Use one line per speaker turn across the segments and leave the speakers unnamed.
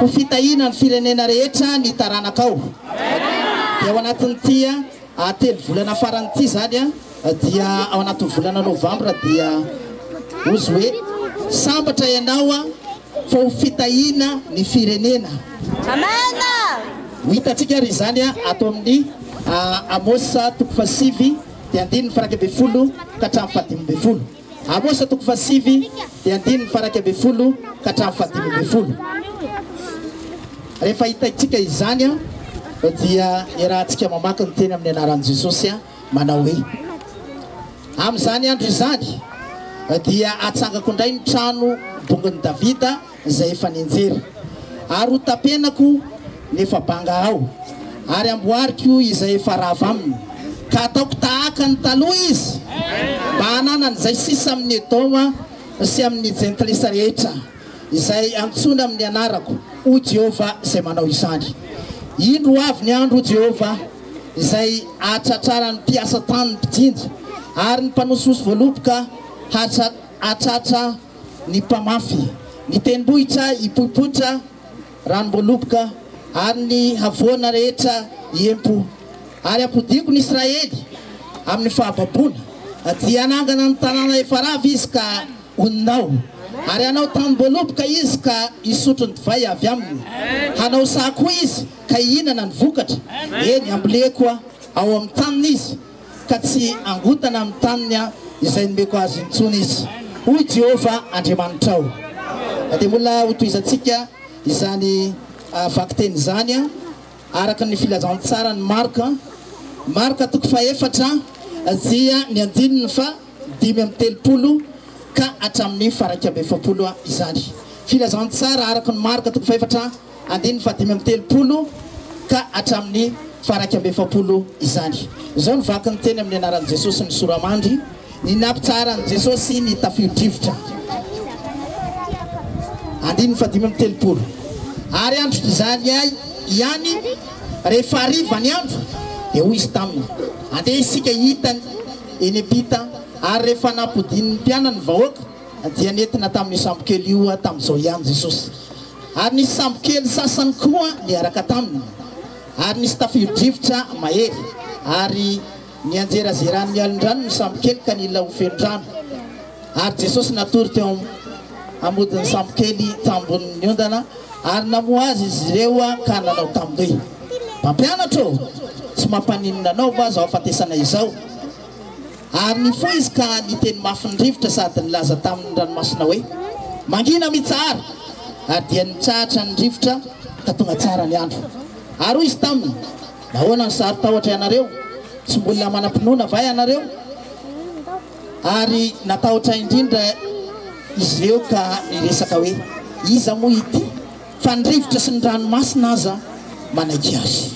ho fitahina ny firenena rehetra ny taranakao. Dia ao anatin'ny tia telo volana farany ity zany dia ao anatin'ny volana Novambra dia ozy hoe sambatra ianao fa ho fitahina ny firenena. Hitantsika ry zany atao amin'ny Amosa toko fasivy dia andiny faraka be folo ka hatramin'ny fadimy be folo. Amosa toko fasivy dia andiny faraka be folo ka hatramin'ny fadimy be folo. Rehefa hitantsika izany dia irahantsika mamaky ny teny amin'ny anaran'i Jesosy manao hoe amin'izany andro izany dia atsangako indray ny trano bongon'i Davida izay efa nianjera ary ho tapenako nefa banga ao ary amboariko izay efa rava aminy ka ataoko tahaka ny taloha izy mba hananany izay sisa amin'ny Edoma sy amin'ny jentilesa rehetra izay antsona amin'ny anarako o Jehova izay manao izany. Indro avy ny andro Jehova izay atratrara ny mpiasa tany ny mpitindra ary ny mpanososy voaloboka hatratra ny mpamafy ny tendrohitra hipoipoitra ranom-boaloboka ary ny havoana rehetra hiempo ary ampodiko ny Israely amin'ny fahababona dia anangana ny tanàna efa rava izy ka oninao ary hanao tany-boaloboka izy ka hisotro ny divay avy aminy hanao sako izy ka hihinana ny vokatra eny amboleko ao amin'ny taniny izy ka tsy angotana amin'ny taniny izay nomeko azy intsony izy hoy Jehova Andriamanitra ao. Dia mbola hotoizantsika izany vaky-teny izany araka ny filazantsara ny Marka toko faefatra dia ny andininy fa 5:30 ka hatramin'ny faraka be efapolo izany. Filazantsara araka ny Marka toko faefatra andininy fa 5:30 ka hatramin'ny faraka be efapolo izany. Izao ny vaky ny teny amin'ny anaran'i Jesosy ny soramandry ny nampitsara ny Jesosy ny tafio-drivotra andininy fa 5:30 ary andro izany ihany rehefa hariva ny andro dia hoy izy taminy andeha isika hitany eny Epita ary rehefa nampodin'ny mpianany vahoaka dia nentina tamin'ny sambokely io tamin'izao ihany Jesosy ary nisy sambokely sasany koa niaraka taminy ary nisy tafio-drivotra mahery ary nianjerazerany alin-drano ny sambokely ka nila ho feno-drano ary Jesosy natory teo amodin'ny sambokely tambon'ny ondana ary namoa azy izy ireo ka nanao tamin'hoe mpampianatra tsy mampaninona anao va zao afatesana izao ary ny fo izy ka niteny mafy ny rivotra sady nilaza tamin'ny ranomasina hoe mangina mitsara ary dia nitrahatra ny rivotra ka tonga tsara ny andro ary hoy izy taminy nahoana ny sary tahotra ianareo tsy mbola manam-pinoana va ianareo ary natahotra indrindra izy ireo ka niresaka hoe iza moa ity fa ny rivotra sy ny ranomasina aza manaiky azy.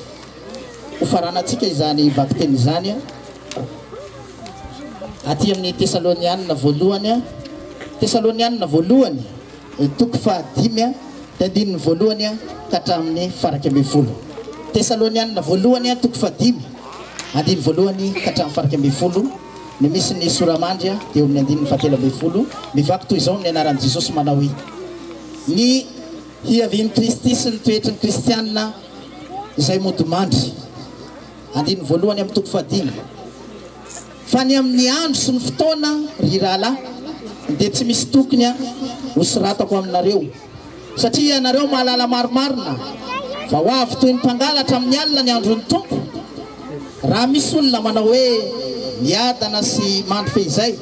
Ho faranantsika izany vaky-teny izany aty amin'ny Tesalonianina voalohany toko fa-5 dia andininy voalohany ka hatramin'ny faraka be folo. Tesalonianina voalohany toko fa-5 andininy voalohany ka hatramin'ny faraka be folo ny misy ny soramandry dia amin'ny andininy fa-telo be folo mivaky toy izao amin'ny anaran'i Jesosy manao hoe ny hiavin'i Kristy sy ny toetry ny kristianina izay modimandry andininy voalohany amin'ny toko fa-5 fa ny amin'ny andro sy ny fotoana ry rahalahy dia tsy misy tokony ho soratako aminareo satria ianareo mahalala maromarina fa ho avy toy ny mpangalatra amin'ny alina ny andron'ny tompo raha misy olona manao hoe miadana sy mandry fehizay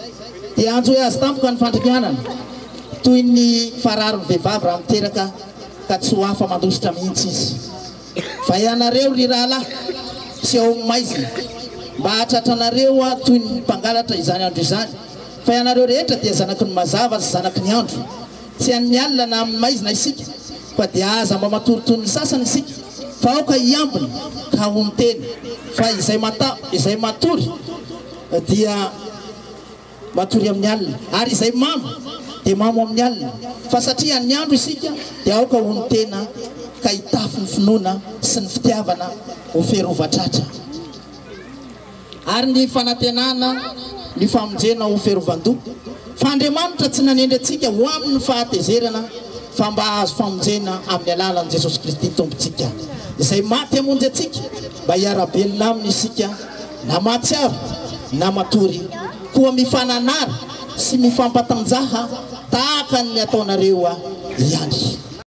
dia anjoy azy tampoka ny fandrignanana toy ny farary ny vehivavy raha miteraka ka tsy ho hafa mandositra mihitsy izy fa ianareo ry rahalahy tsy ao maizina mba hatratranareo toy ny mpangalatra izany andro izany fa ianareo rehetra dia zanaky ny mazava sy zanaky ny andro tsy an'ny alina na amin'ny maizina isika fa dia aza mba matorotony ny sasany isika fa aoka hiambiny ka homiteny fa izay matory dia matory amin'ny alina ary izay mamo dia mamo amin'ny alina fa satria ny andro isika dia aoka homitena ka hitafy ny finoana sy ny fitiavana ho ferovatratra ary ny fanantenana ny famonjena ho ferovan-doha fa Andriamanitra tsy nanendry antsika ho amin'ny fahatezerana fa mba azo famonjena amin'ny alalan'i Jesosy Kristy tompontsika izay maty hamonjy atsika mba hiara-belona aminy isika na matsiaro na matory koa mifananara sy mifampatanjaha tahaka ny ataonareo ihany.